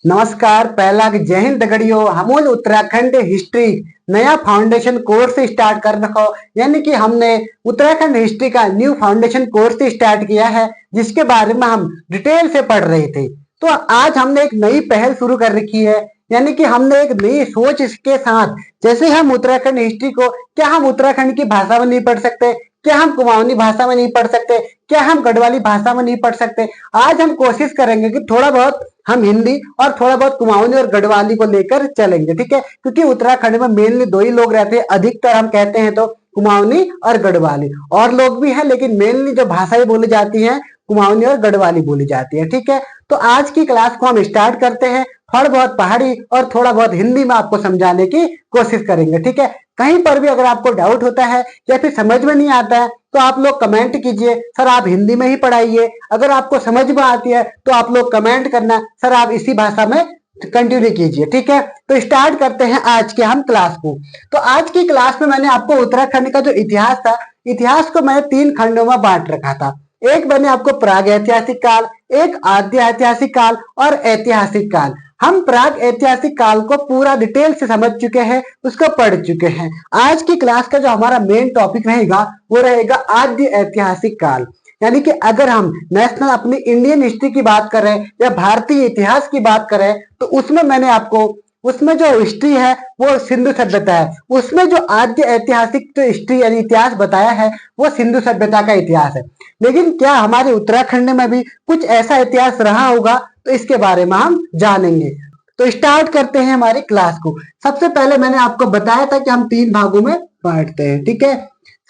नमस्कार। पहला जय हिंद दगड़ियों। हमूल उत्तराखंड हिस्ट्री नया फाउंडेशन कोर्स स्टार्ट कर रखा हो, यानी कि हमने उत्तराखंड हिस्ट्री का न्यू फाउंडेशन कोर्स स्टार्ट किया है, जिसके बारे में हम डिटेल से पढ़ रहे थे। तो आज हमने एक नई पहल शुरू कर रखी है, यानी कि हमने एक नई सोच इसके साथ, जैसे हम उत्तराखंड हिस्ट्री को, क्या हम उत्तराखंड की भाषा में नहीं पढ़ सकते, क्या हम कुमाऊनी भाषा में नहीं पढ़ सकते, क्या हम गढ़वाली भाषा में नहीं पढ़ सकते। आज हम कोशिश करेंगे कि थोड़ा बहुत हम हिंदी और थोड़ा बहुत कुमाऊनी और गढ़वाली को लेकर चलेंगे, ठीक है। क्योंकि उत्तराखंड में मेनली दो ही लोग रहते हैं, अधिकतर हम कहते हैं तो कुमाऊनी और गढ़वाली। और लोग भी हैं, लेकिन मेनली जो भाषाएं बोली जाती हैं कुमाऊनी और गढ़वाली बोली जाती है, ठीक है। तो आज की क्लास को हम स्टार्ट करते हैं। थोड़ा बहुत पहाड़ी और थोड़ा बहुत हिंदी में आपको समझाने की कोशिश करेंगे, ठीक है। कहीं पर भी अगर आपको डाउट होता है या फिर समझ में नहीं आता है तो आप लोग कमेंट कीजिए, सर आप हिंदी में ही पढ़ाइए। अगर आपको समझ में आती है तो आप लोग कमेंट करना, सर आप इसी भाषा में कंटिन्यू कीजिए, ठीक है। तो स्टार्ट करते हैं आज के हम क्लास को। तो आज की क्लास में मैंने आपको उत्तराखंड का जो इतिहास था, इतिहास को मैंने 3 खंडों में बांट रखा था। एक मैंने आपको प्राग ऐतिहासिक काल, एक आद्य ऐतिहासिक काल और ऐतिहासिक काल। हम प्राग ऐतिहासिक काल को पूरा डिटेल से समझ चुके हैं, उसको पढ़ चुके हैं। आज की क्लास का जो हमारा मेन टॉपिक रहेगा वो रहेगा आद्य ऐतिहासिक काल। यानी कि अगर हम नेशनल अपनी इंडियन हिस्ट्री की बात करें या भारतीय इतिहास की बात करें तो उसमें मैंने आपको, उसमें जो हिस्ट्री है वो सिंधु सभ्यता है। उसमें जो आद्य ऐतिहासिक जो हिस्ट्री यानी इतिहास बताया है वो सिंधु सभ्यता का इतिहास है। लेकिन क्या हमारे उत्तराखंड में भी कुछ ऐसा इतिहास रहा होगा, तो इसके बारे में हम जानेंगे। तो स्टार्ट करते हैं हमारी क्लास को। सबसे पहले मैंने आपको बताया था कि हम 3 भागों में बांटते हैं, ठीक है।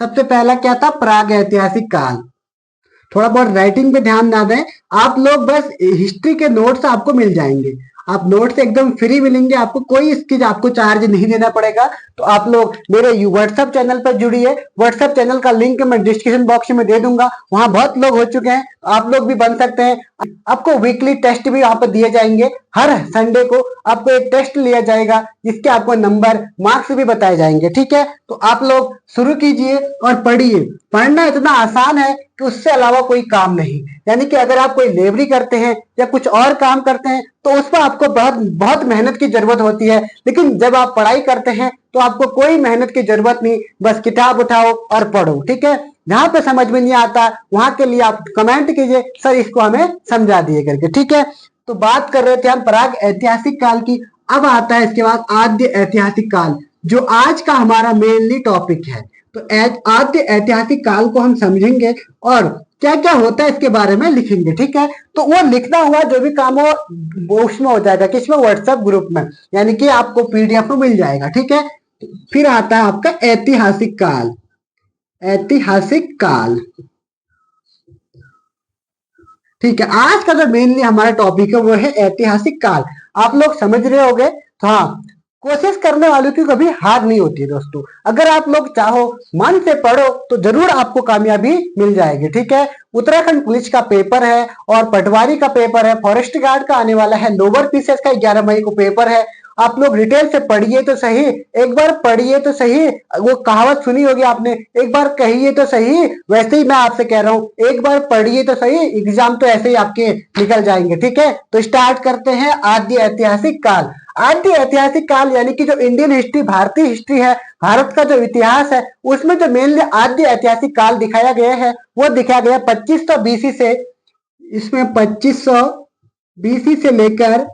सबसे पहला क्या था, प्राग ऐतिहासिक काल। थोड़ा बहुत राइटिंग पे ध्यान ना दें, आप लोग बस हिस्ट्री के नोट्स आपको मिल जाएंगे। आप नोट्स एकदम फ्री मिलेंगे, आपको कोई इसकी आपको चार्ज नहीं देना पड़ेगा। तो आप लोग मेरे व्हाट्सएप चैनल पर जुड़िए। व्हाट्सएप चैनल का लिंक मैं डिस्क्रिप्शन बॉक्स में दे दूंगा, वहां बहुत लोग हो चुके हैं, आप लोग भी बन सकते हैं। आपको वीकली टेस्ट भी यहाँ पर दिए जाएंगे। हर संडे को आपको एक टेस्ट लिया जाएगा, जिसके आपको नंबर मार्क्स भी बताए जाएंगे, ठीक है। तो आप लोग शुरू कीजिए और पढ़िए। पढ़ना इतना आसान है कि उससे अलावा कोई काम नहीं। यानी कि अगर आप कोई लेबरी करते हैं या कुछ और काम करते हैं तो उस पर आपको बहुत बहुत मेहनत की जरूरत होती है, लेकिन जब आप पढ़ाई करते हैं तो आपको कोई मेहनत की जरूरत नहीं, बस किताब उठाओ और पढ़ो, ठीक है। जहां पे समझ में नहीं आता वहां के लिए आप कमेंट कीजिए, सर इसको हमें समझा दिए करके, ठीक है। तो बात कर रहे थे हम प्राग ऐतिहासिक काल की। अब आता है इसके बाद आद्य ऐतिहासिक काल, जो आज का हमारा मेनली टॉपिक है। तो आद्य ऐतिहासिक काल को हम समझेंगे और क्या क्या होता है इसके बारे में लिखेंगे, ठीक है। तो वो लिखना हुआ जो भी काम हो वो उसमें हो जाएगा, किसमें, व्हाट्सएप ग्रुप में, यानी कि आपको पीडीएफ में मिल जाएगा, ठीक है। फिर आता है आपका ऐतिहासिक काल। ऐतिहासिक काल, ठीक है। आज का जो मेनली हमारा टॉपिक है वो है ऐतिहासिक काल। आप लोग समझ रहे होंगे। तो हाँ, कोशिश करने वालों की कभी हार नहीं होती है दोस्तों। अगर आप लोग चाहो, मन से पढ़ो तो जरूर आपको कामयाबी मिल जाएगी, ठीक है। उत्तराखंड पुलिस का पेपर है और पटवारी का पेपर है, फॉरेस्ट गार्ड का आने वाला है, लोअर पीसीएस का 11 मई को पेपर है। आप लोग डिटेल से पढ़िए तो सही, एक बार पढ़िए तो सही। वो कहावत सुनी होगी आपने, एक बार कहिए तो सही। वैसे ही मैं आपसे कह रहा हूँ, एक बार पढ़िए तो सही, एग्जाम तो ऐसे ही आपके निकल जाएंगे, ठीक है। तो स्टार्ट करते हैं आद्य ऐतिहासिक काल। आद्य ऐतिहासिक काल यानी कि जो इंडियन हिस्ट्री, भारतीय हिस्ट्री है, भारत का जो इतिहास है, उसमें जो मेनली आद्य ऐतिहासिक काल दिखाया गया है वो दिखाया गया 2500 बीसी से। इसमें 2500 बीसी से लेकर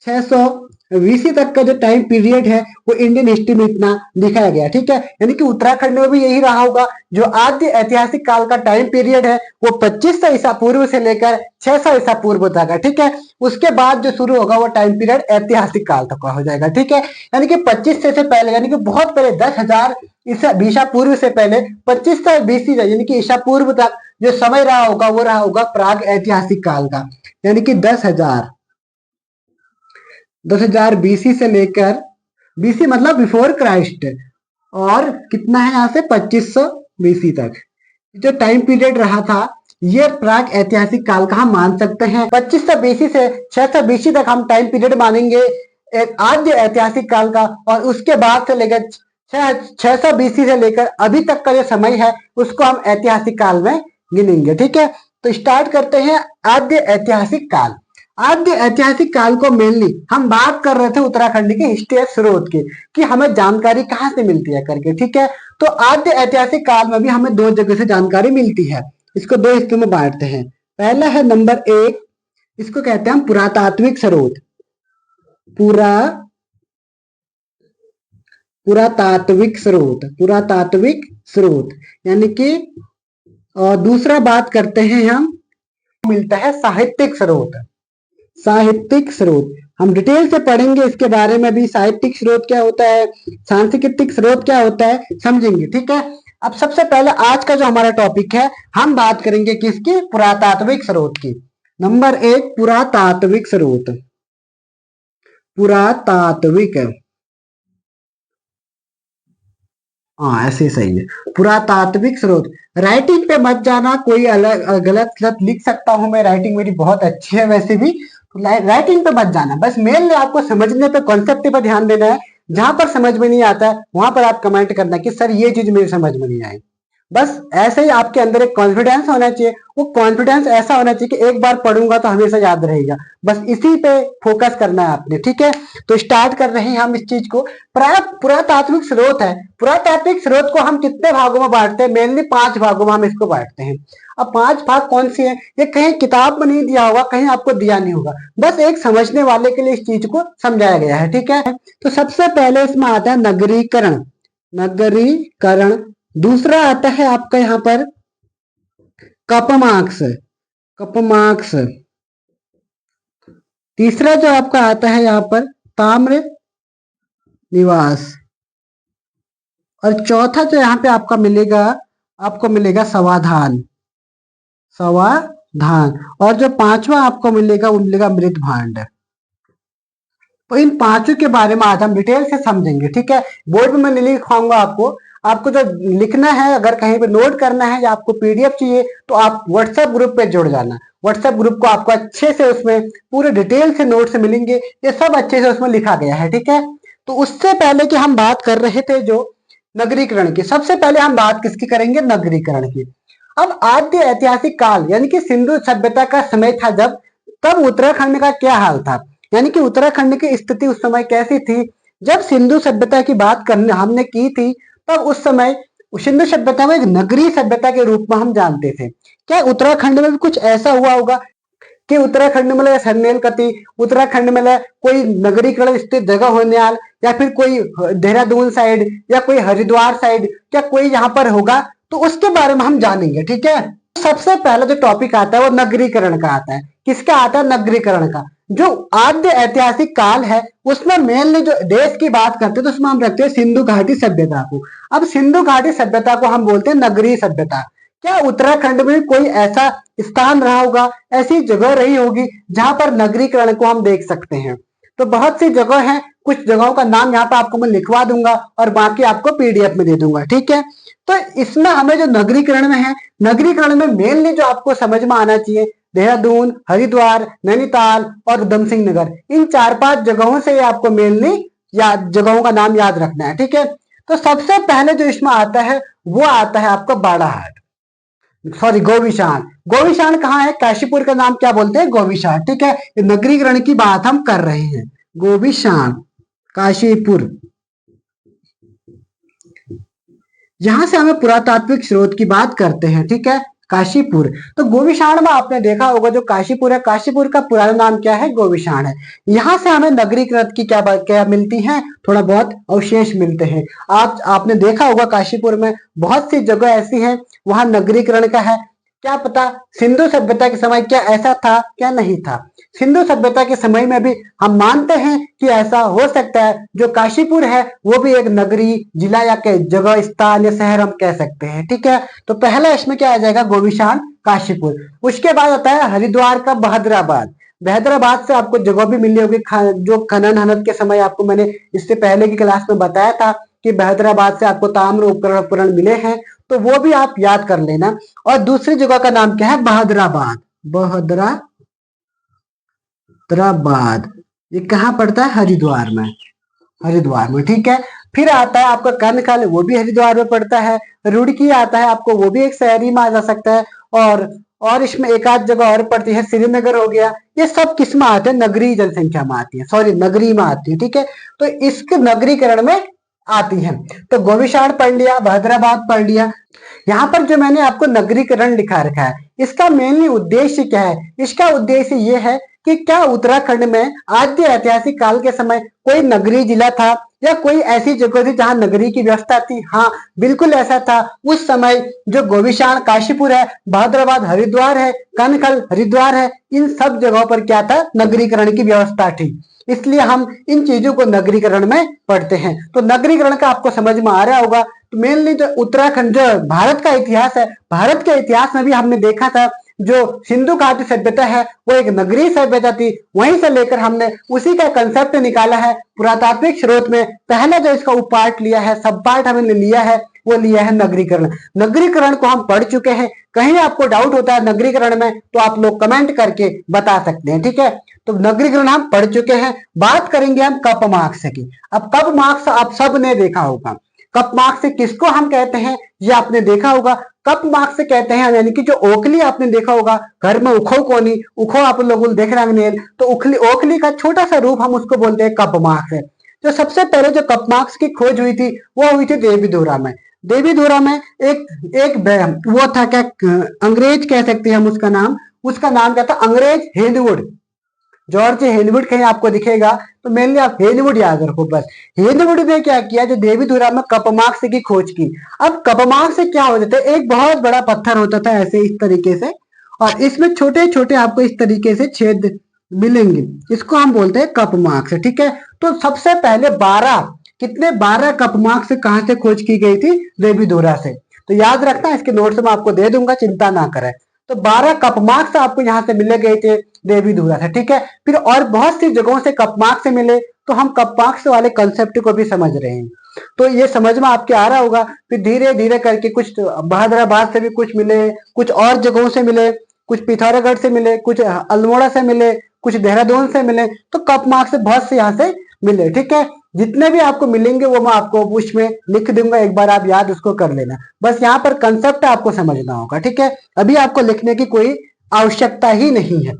600 वीसी तक का जो टाइम पीरियड है वो इंडियन हिस्ट्री में इतना दिखाया गया, ठीक है। यानी कि उत्तराखंड में भी यही रहा होगा। जो आद्य ऐतिहासिक काल का टाइम पीरियड है वो 2500 ईसा पूर्व से लेकर 600 ईसा पूर्व तक है, ठीक है। उसके बाद जो शुरू होगा वो टाइम पीरियड ऐतिहासिक काल तक का हो जाएगा, ठीक है। यानी कि 2500 से पहले, यानी कि बहुत पहले 10,000 ईसा पूर्व से पहले 2500 बीसी यानी कि ईसा पूर्व तक जो समय रहा होगा वो रहा होगा प्राग ऐतिहासिक काल का। यानी कि 10,000 बीसी से लेकर, बीसी मतलब बिफोर क्राइस्ट, और कितना है यहाँ से 2500 बीसी तक जो टाइम पीरियड रहा था, ये प्राग ऐतिहासिक काल का हम मान सकते हैं। 2500 बीसी से 600 बीसी तक हम टाइम पीरियड मानेंगे आद्य ऐतिहासिक काल का, और उसके बाद से लेकर 600 बीसी से लेकर अभी तक का जो समय है उसको हम ऐतिहासिक काल में गिनेंगे, ठीक है। तो स्टार्ट करते हैं आद्य ऐतिहासिक काल। आद्य ऐतिहासिक काल को मेनली हम बात कर रहे थे उत्तराखंड के हिस्ट्री स्रोत की, कि हमें जानकारी कहाँ से मिलती है करके, ठीक है। तो आद्य ऐतिहासिक काल में भी हमें दो जगह से जानकारी मिलती है। इसको दो हिस्सों में बांटते हैं। पहला है नंबर एक, इसको कहते हैं हम पुरातात्विक स्रोत। पुरातात्विक स्रोत, पुरातात्विक स्रोत यानी कि, और दूसरा बात करते हैं हम, मिलता है साहित्यिक स्रोत। साहित्यिक स्रोत हम डिटेल से पढ़ेंगे इसके बारे में भी, साहित्यिक स्रोत क्या होता है, सांस्कृतिक स्रोत क्या होता है, समझेंगे, ठीक है। अब सबसे पहले आज का जो हमारा टॉपिक है, हम बात करेंगे किसकी, पुरातात्विक स्रोत की। नंबर एक, पुरातात्विक स्रोत। पुरातात्विक, हाँ ऐसे सही है, पुरातात्विक स्रोत। राइटिंग पे मत जाना, कोई अलग गलत गलत लिख सकता हूं मैं, राइटिंग मेरी बहुत अच्छी है वैसे भी, तो राइटिंग पे मत जाना, बस मेनली आपको समझने पे, कॉन्सेप्ट पे ध्यान देना है। जहां पर समझ में नहीं आता है वहां पर आप कमेंट करना कि सर ये चीज मेरी समझ में नहीं आई। बस ऐसे ही आपके अंदर एक कॉन्फिडेंस होना चाहिए, वो कॉन्फिडेंस ऐसा होना चाहिए कि एक बार पढ़ूंगा तो हमेशा याद रहेगा। बस इसी पे फोकस करना है आपने, ठीक है। तो स्टार्ट कर रहे हैं हम इस चीज को। पुरातात्विक स्रोत है। पुरातात्विक स्रोत को हम कितने भागों में बांटते हैं, मेनली 5 भागों में हम इसको बांटते हैं। अब 5 भाग कौन सी है, ये कहीं किताब में नहीं दिया होगा, कहीं आपको दिया नहीं होगा, बस एक समझने वाले के लिए इस चीज को समझाया गया है, ठीक है। तो सबसे पहले इसमें आता है नगरीकरण, नगरीकरण। दूसरा आता है आपका यहाँ पर कपमार्क्स, कपमार्क्स। तीसरा जो आपका आता है यहाँ पर ताम्र निवास। और चौथा जो यहाँ पे आपका मिलेगा, आपको मिलेगा समाधान, समाधान। और जो पांचवा आपको मिलेगा वो मिलेगा मृत भांड। तो इन पांचों के बारे में आज हम डिटेल से समझेंगे, ठीक है। बोर्ड में मैं नहीं लिखवाऊंगा आपको, आपको जो लिखना है, अगर कहीं पे नोट करना है या आपको पीडीएफ चाहिए तो आप व्हाट्सएप ग्रुप पे जुड़ जाना। व्हाट्सएप ग्रुप को आपको अच्छे से उसमें पूरे डिटेल से नोट्स मिलेंगे, ये सब अच्छे से उसमें लिखा गया है, ठीक है। तो उससे पहले कि हम बात कर रहे थे जो नगरीकरण की, सबसे पहले हम बात किसकी करेंगे, नगरीकरण की। अब आद्य ऐतिहासिक काल यानी कि सिंधु सभ्यता का समय था जब, तब उत्तराखंड का क्या हाल था, यानी कि उत्तराखंड की स्थिति उस समय कैसी थी। जब सिंधु सभ्यता की बात करने हमने की थी, तब उस समय सिंधु सभ्यता में एक नगरीय सभ्यता के रूप में हम जानते थे। क्या उत्तराखंड में भी कुछ ऐसा हुआ होगा कि उत्तराखंड में सरनेल कति, उत्तराखंड में कोई नगरीकरण स्थित जगह होने वाल, या फिर कोई देहरादून साइड या कोई हरिद्वार साइड, क्या कोई यहाँ पर होगा, तो उसके बारे में हम जानेंगे, ठीक है। सबसे पहला जो टॉपिक आता है वो नगरीकरण का आता है। किसका आता है, नगरीकरण का। जो आद्य ऐतिहासिक काल है उसमें मेनली जो देश की बात करते हैं तो उसमें हम रखते हैं सिंधु घाटी सभ्यता को। अब सिंधु घाटी सभ्यता को हम बोलते हैं नगरीय सभ्यता। क्या उत्तराखंड में कोई ऐसा स्थान रहा होगा, ऐसी जगह रही होगी जहां पर नगरीकरण को हम देख सकते हैं। तो बहुत सी जगह है, कुछ जगहों का नाम यहाँ पर आपको मैं लिखवा दूंगा और बाकी आपको पीडीएफ में दे दूंगा, ठीक है। तो इसमें हमें जो नगरीकरण में है, नगरीकरण में मेनली जो आपको समझ में आना चाहिए, देहरादून, हरिद्वार, नैनीताल और उधम सिंह नगर, इन 4-5 जगहों से आपको मेनली याद, जगहों का नाम याद रखना है, ठीक है। तो सबसे पहले जो इसमें आता है वो आता है आपका बाड़ाहाट, सॉरी गोविशान। गोविशान कहाँ है, काशीपुर का नाम क्या बोलते हैं, गोविशान, ठीक है। नगरीकरण की बात हम कर रहे हैं, गोविशान, काशीपुर। यहां से हमें पुरातात्विक स्रोत की बात करते हैं, ठीक है, काशीपुर। तो गोविशाण में आपने देखा होगा जो काशीपुर है, काशीपुर का पुराना नाम क्या है, गोविशाण है। यहां से हमें नगरीकृत की क्या मिलती है, थोड़ा बहुत अवशेष मिलते हैं। आपने देखा होगा काशीपुर में बहुत सी जगह ऐसी हैं वहां नगरीकरण का है। क्या पता सिंधु सभ्यता के समय क्या ऐसा था क्या नहीं था। सिंधु सभ्यता के समय में भी हम मानते हैं कि ऐसा हो सकता है। जो काशीपुर है वो भी एक नगरी, जिला या जगह, स्थान या शहर हम कह सकते हैं, ठीक है। तो पहला इसमें क्या आ जाएगा, गोविशान, काशीपुर। उसके बाद आता है हरिद्वार का बहदराबाद। बहदराबाद से आपको जगह भी मिली होगी, जो खनन हनन के समय आपको मैंने इससे पहले की क्लास में बताया था कि बहदराबाद से आपको ताम्र उपकरण मिले हैं, तो वो भी आप याद कर लेना। और दूसरी जगह का नाम क्या है, बहदराबाद, बहदराबाद। ये कहाँ पड़ता है, हरिद्वार में, हरिद्वार में, ठीक है। फिर आता है आपका कनखल, वो भी हरिद्वार में पड़ता है। रुड़की आता है आपको, वो भी एक शहरी में आ जा सकता है। और और इसमें एक आध जगह और पड़ती है, श्रीनगर हो गया। ये सब किस में आते हैं? नगरीय जनसंख्या में आती है, सॉरी नगरी में आती है, ठीक है। तो इसके नगरीकरण में आती है। तो गोविशाण पढ़ लिया, हैदराबाद पढ़ लिया। यहाँ पर जो मैंने आपको नगरीकरण लिखा रखा है, इसका मेनली उद्देश्य क्या है? इसका उद्देश्य ये है कि क्या उत्तराखंड में आद्य ऐतिहासिक काल के समय कोई नगरीय जिला था या कोई ऐसी जगह थी जहां नगरी की व्यवस्था थी? हाँ, बिल्कुल ऐसा था। उस समय जो गोविशाण काशीपुर है, बहादुराबाद हरिद्वार है, कनखल हरिद्वार है, इन सब जगहों पर क्या था? नगरीकरण की व्यवस्था थी। इसलिए हम इन चीजों को नगरीकरण में पढ़ते हैं। तो नगरीकरण का आपको समझ में आ रहा होगा। तो मेनली जो उत्तराखंड, जो भारत का इतिहास है, भारत के इतिहास में भी हमने देखा था जो सिंधु घाटी सभ्यता है वो एक नगरीय सभ्यता थी। वहीं से लेकर हमने उसी का कंसेप्ट निकाला है पुरातात्विक स्रोत में। पहले जो इसका उप पार्ट लिया है, सब पार्ट हमने लिया है, वो लिया है नगरीकरण। नगरीकरण को हम पढ़ चुके हैं। कहीं आपको डाउट होता है नगरीकरण में तो आप लोग कमेंट करके बता सकते हैं, ठीक है। तो नगरीकरण हम पढ़ चुके हैं। बात करेंगे हम कप मार्क्स की। अब कप मार्क्स आप सब ने देखा होगा। कप मार्क्स से किसको हम कहते हैं ये आपने देखा होगा। कप मार्क्स से कहते हैं यानी कि जो ओखली आपने देखा होगा घर में, उखो कोनी, उखो आप लोग देख रहे होंगे, तो उखली, ओखली का छोटा सा रूप हम उसको बोलते हैं कप मार्क्स है। तो सबसे पहले जो कप मार्क्स की खोज हुई थी वो हुई थी देवीधुरा में। देवीधुरा में एक वो था, क्या अंग्रेज कह सकते हैं हम उसका नाम क्या था? अंग्रेज हेनवुड, जॉर्ज हेनवुड कहीं आपको दिखेगा तो मेनली आप हेनवुड याद रखो बस। हेनवुड ने क्या किया, जो देवीधुरा में कपमार्क्स की खोज की। अब कपमार्क्स से क्या होता था? एक बहुत बड़ा पत्थर होता था ऐसे इस तरीके से, और इसमें छोटे छोटे आपको इस तरीके से छेद मिलेंगे, इसको हम बोलते हैं कपमार्क्स, ठीक है। तो सबसे पहले 12 कपमार्क्स कहां से खोज की गई थी? देवीधुरा से। तो याद रखना, इसके नोट्स में आपको दे दूंगा, चिंता ना करें। तो 12 कपमार्क्स आपको यहाँ से मिले गए थे देवीधुरा से, ठीक है। फिर और बहुत सी जगहों से कपमार्क्स से मिले, तो हम कपमार्क्स वाले कंसेप्ट को भी समझ रहे हैं। तो ये समझ में आपके आ रहा होगा। फिर धीरे धीरे करके कुछ बहादुराबाद से भी कुछ मिले, कुछ और जगहों से मिले, कुछ पिथौरागढ़ से मिले, कुछ अल्मोड़ा से मिले, कुछ देहरादून से मिले। तो कपमार्क्स से बहुत से यहाँ से मिले, ठीक है। जितने भी आपको मिलेंगे वो मैं आपको उसमें लिख दूंगा, एक बार आप याद उसको कर लेना। बस यहाँ पर कंसेप्ट आपको समझना होगा, ठीक है। अभी आपको लिखने की कोई आवश्यकता ही नहीं है।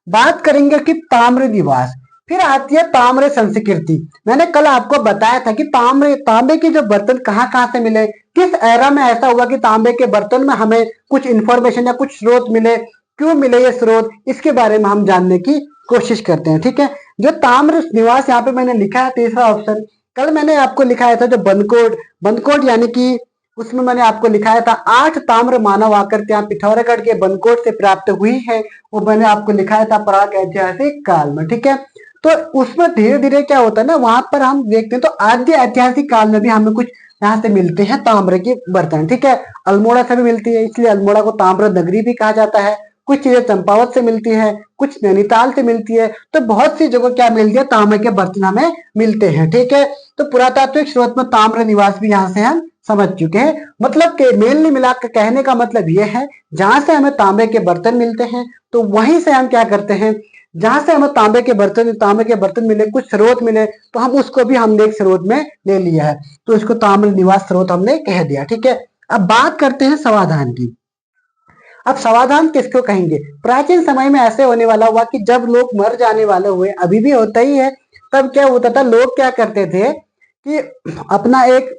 बात करेंगे कि ताम्र निवास। फिर आती है ताम्र संस्कृति। मैंने कल आपको बताया था कि तांबे के जो बर्तन कहाँ कहाँ से मिले, किस एरा में ऐसा हुआ कि तांबे के बर्तन में हमें कुछ इंफॉर्मेशन या कुछ स्रोत मिले, क्यों मिले ये स्रोत, इसके बारे में हम जानने की कोशिश करते हैं, ठीक है। जो ताम्र निवास यहाँ पे मैंने लिखा है तीसरा ऑप्शन, कल मैंने आपको लिखाया था जो बनकोट यानी कि उसमें मैंने आपको लिखाया था 8 ताम्र मानव आकृतियां पिथौरागढ़ के बनकोट से प्राप्त हुई है। वो मैंने आपको लिखाया था प्राक ऐतिहासिक काल में, ठीक है। तो उसमें धीरे धीरे क्या होता है ना, वहां पर हम देखते हैं तो आद्य ऐतिहासिक काल में भी हमें कुछ यहाँ से मिलते हैं ताम्र के बर्तन, ठीक है। अल्मोड़ा से भी मिलती है, इसलिए अल्मोड़ा को ताम्र नगरी भी कहा जाता है। कुछ चीजें चंपावत से मिलती है, कुछ नैनीताल से मिलती है। तो बहुत सी जगह क्या मिलती है? तांबे के बर्तन हमें मिलते हैं, ठीक है। तो पुरातात्विक स्रोत में ताम्र निवास भी यहाँ से हम समझ चुके हैं। मतलब के मेनली मिलाकर कहने का मतलब यह है, जहां से हमें तांबे के बर्तन मिलते हैं तो वहीं से हम क्या करते हैं, जहां से हमें तांबे के बर्तन मिले, कुछ स्रोत मिले, तो हम उसको भी हमने एक स्रोत में ले लिया है, तो इसको ताम्र निवास स्रोत हमने कह दिया, ठीक है। अब बात करते हैं समाधान की। अब समाधान किसको कहेंगे? प्राचीन समय में ऐसे होने वाला हुआ कि जब लोग मर जाने वाले हुए, अभी भी होता ही है, तब क्या होता था, लोग क्या करते थे कि अपना एक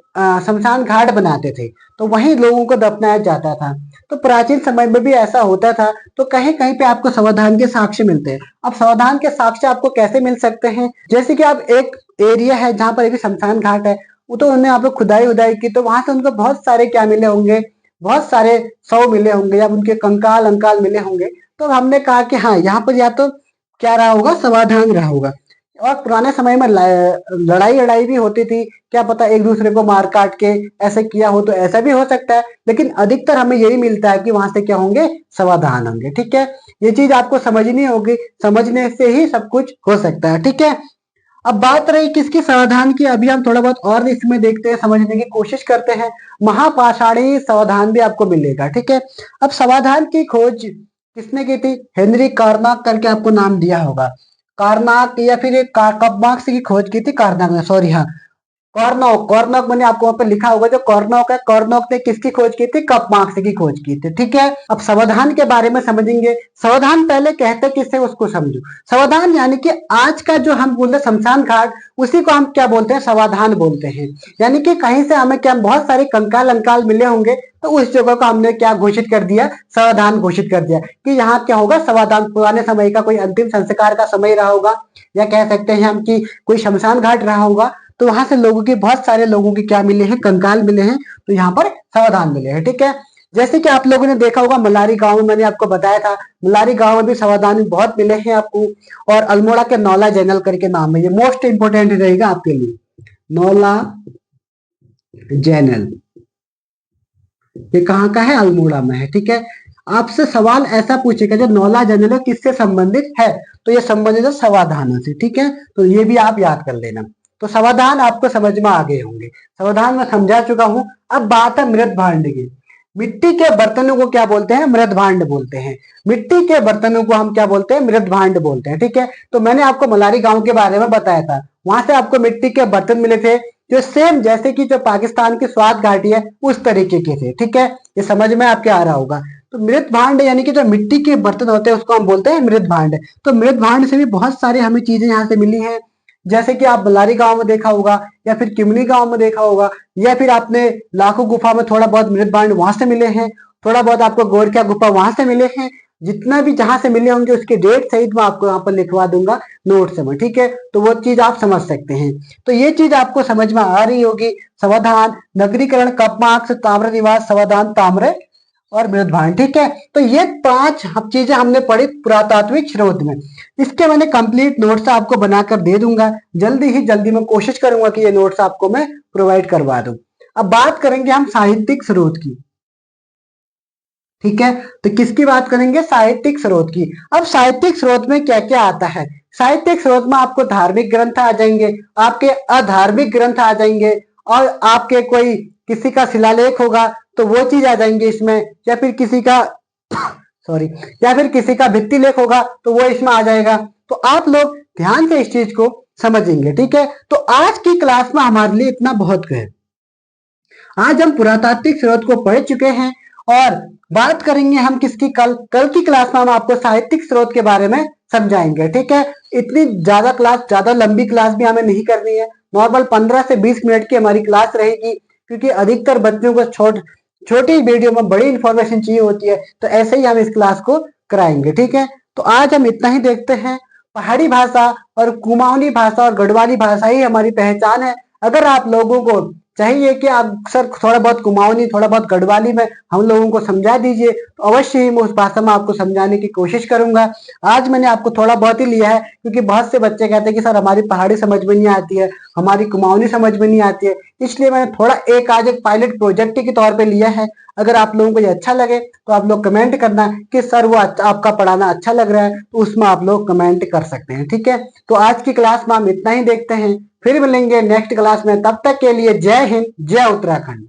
शमशान घाट बनाते थे, तो वहीं लोगों को दफनाया जाता था। तो प्राचीन समय में भी ऐसा होता था। तो कहीं कहीं पे आपको समाधान के साक्ष्य मिलते हैं। अब समाधान के साक्ष्य आपको कैसे मिल सकते हैं? जैसे कि आप एक एरिया है जहां पर एक शमशान घाट है, वो तो उन्होंने आप खुदाई उदाई की, तो वहां से उनको बहुत सारे क्या मिले होंगे, बहुत सारे शव मिले होंगे या उनके कंकाल अंकाल मिले होंगे। तो हमने कहा कि हाँ, यहाँ पर या तो क्या रहा होगा, समाधान रहा होगा। और पुराने समय में लड़ाई भी होती थी, क्या पता एक दूसरे को मार काट के ऐसे किया हो, तो ऐसा भी हो सकता है। लेकिन अधिकतर हमें यही मिलता है कि वहां से क्या होंगे, समाधान होंगे, ठीक है। ये चीज आपको समझनी होगी, समझने से ही सब कुछ हो सकता है, ठीक है। अब बात रही किसकी, समाधान की। अभी हम थोड़ा बहुत और इसमें देखते हैं, समझने की कोशिश करते हैं। महापाषाणी समाधान भी आपको मिलेगा, ठीक है। अब समाधान की खोज किसने की थी? हेनरी कार्नाक करके आपको नाम दिया होगा, कार्नाक, या फिर कपमार्क्स की खोज की थी कार्नाक ने, सॉरी हाँ, कॉर्नोक, कॉर्नोक मैंने आपको वहां पे लिखा होगा जो कॉर्नोक है, कॉर्नोक ने किसकी खोज की थी? कपमार्क्स की खोज की थी। ठीक है, अब संविधान के बारे में समझेंगे। संविधान पहले कहते किससे उसको समझो। संविधान यानी कि आज का जो हम बोलते हैं शमशान घाट, उसी को हम क्या बोलते हैं? संविधान बोलते हैं। यानी कि कहीं से हमें क्या बहुत सारे कंकाल अंकाल मिले होंगे, तो उस जगह को हमने क्या घोषित कर दिया? संविधान घोषित कर दिया कि यहाँ क्या होगा? संविधान। पुराने समय का कोई अंतिम संस्कार का समय रहा होगा, या कह सकते हैं हम कि कोई शमशान घाट रहा होगा, तो वहां से लोगों के बहुत सारे लोगों के क्या मिले हैं? कंकाल मिले हैं, तो यहाँ पर संविधान मिले हैं। ठीक है, जैसे कि आप लोगों ने देखा होगा मलारी गांव में, मैंने आपको बताया था मलारी गांव में भी संविधान बहुत मिले हैं आपको। और अल्मोड़ा के नौला जैनल करके नाम है, ये मोस्ट इंपोर्टेंट रहेगा आपके लिए, नौला जैनल। ये कहाँ का है? अल्मोड़ा में है। ठीक है, आपसे सवाल ऐसा पूछेगा जो नौला जैनल है किससे संबंधित है, तो ये संबंधित है संविधान से। ठीक है, तो ये भी आप याद कर लेना। तो संविधान आपको समझ में आ गए होंगे, संविधान में समझा चुका हूं। अब बात है मृत भांड की। मिट्टी के बर्तनों को क्या बोलते हैं? मृत भांड बोलते हैं। मिट्टी के बर्तनों को हम क्या बोलते हैं? मृत भांड बोलते हैं। ठीक है, तो मैंने आपको मलारी गांव के बारे में बताया था, वहां से आपको मिट्टी के बर्तन मिले थे जो सेम जैसे कि जो पाकिस्तान की स्वात घाटी है उस तरीके के थे। ठीक है, ये समझ में आपके आ रहा होगा। तो मृत भांड यानी कि जो मिट्टी के बर्तन होते हैं उसको हम बोलते हैं मृत भांड। तो मृत भांड से भी बहुत सारे हमें चीजें यहाँ से मिली हैं, जैसे कि आप बल्लारी गांव में देखा होगा, या फिर किमनी गांव में देखा होगा, या फिर आपने लाखों गुफा में थोड़ा बहुत मृत भांड वहां से मिले हैं, थोड़ा बहुत आपको गोरखिया गुफा वहां से मिले हैं। जितना भी जहां से मिले होंगे उसके डेट सहित मैं आपको यहाँ पर लिखवा दूंगा नोट्स में। ठीक है, तो वो चीज आप समझ सकते हैं। तो ये चीज आपको समझ में आ रही होगी। संविधान, नगरीकरण, कपमार्क्स, ताम्र निवास, संविधान, ताम्र और मृत भांड। ठीक है, तो ये 5 चीजें हमने पढ़ी पुरातात्विक स्रोत में। इसके मैंने कंप्लीट नोट्स आपको बनाकर दे दूंगा, जल्दी ही जल्दी मैं कोशिश करूंगा कि ये नोट्स आपको मैं प्रोवाइड करवा दूं। अब बात करेंगे हम साहित्यिक स्रोत की। ठीक है, तो किसकी बात करेंगे? साहित्यिक स्रोत की। अब साहित्यिक स्रोत में क्या क्या आता है? साहित्यिक स्रोत में आपको धार्मिक ग्रंथ आ जाएंगे, आपके अधार्मिक ग्रंथ आ जाएंगे, और आपके कोई किसी का शिलालेख होगा तो वो चीज आ जाएंगे इसमें, या फिर किसी का सॉरी, या फिर किसी का भित्ति लेख होगा तो वो इसमें आ जाएगा। तो आप लोग ध्यान से इस चीज को समझेंगे। ठीक है, तो आज की क्लास में हमारे लिए इतना बहुत है। आज हम पुरातात्विक स्रोत को पढ़ चुके हैं, और बात करेंगे हम किसकी? कल की क्लास में हम आपको साहित्यिक स्रोत के बारे में समझाएंगे। ठीक है, इतनी ज्यादा क्लास, ज्यादा लंबी क्लास भी हमें नहीं करनी है, नॉर्मल 15 से 20 मिनट की हमारी क्लास रहेगी, क्योंकि अधिकतर बच्चों को छोटी वीडियो में बड़ी इंफॉर्मेशन चाहिए होती है, तो ऐसे ही हम इस क्लास को कराएंगे। ठीक है, तो आज हम इतना ही देखते हैं। पहाड़ी भाषा और कुमाऊनी भाषा और गढ़वाली भाषा ही हमारी पहचान है। अगर आप लोगों को चाहिए कि आप सर थोड़ा बहुत कुमाऊनी, थोड़ा बहुत गढ़वाली में हम लोगों को समझा दीजिए, तो अवश्य ही मैं उस भाषा में आपको समझाने की कोशिश करूंगा। आज मैंने आपको थोड़ा बहुत ही लिया है, क्योंकि बहुत से बच्चे कहते हैं कि सर हमारी पहाड़ी समझ में नहीं आती है, हमारी कुमाऊनी समझ में नहीं आती है, इसलिए मैंने थोड़ा आज एक पायलट प्रोजेक्ट के तौर पर लिया है। अगर आप लोगों को ये अच्छा लगे तो आप लोग कमेंट करना कि सर वो आपका पढ़ाना अच्छा लग रहा है, तो उसमें आप लोग कमेंट कर सकते हैं। ठीक है, तो आज की क्लास में हम इतना ही देखते हैं, फिर मिलेंगे नेक्स्ट क्लास में। तब तक के लिए जय हिंद, जय उत्तराखंड।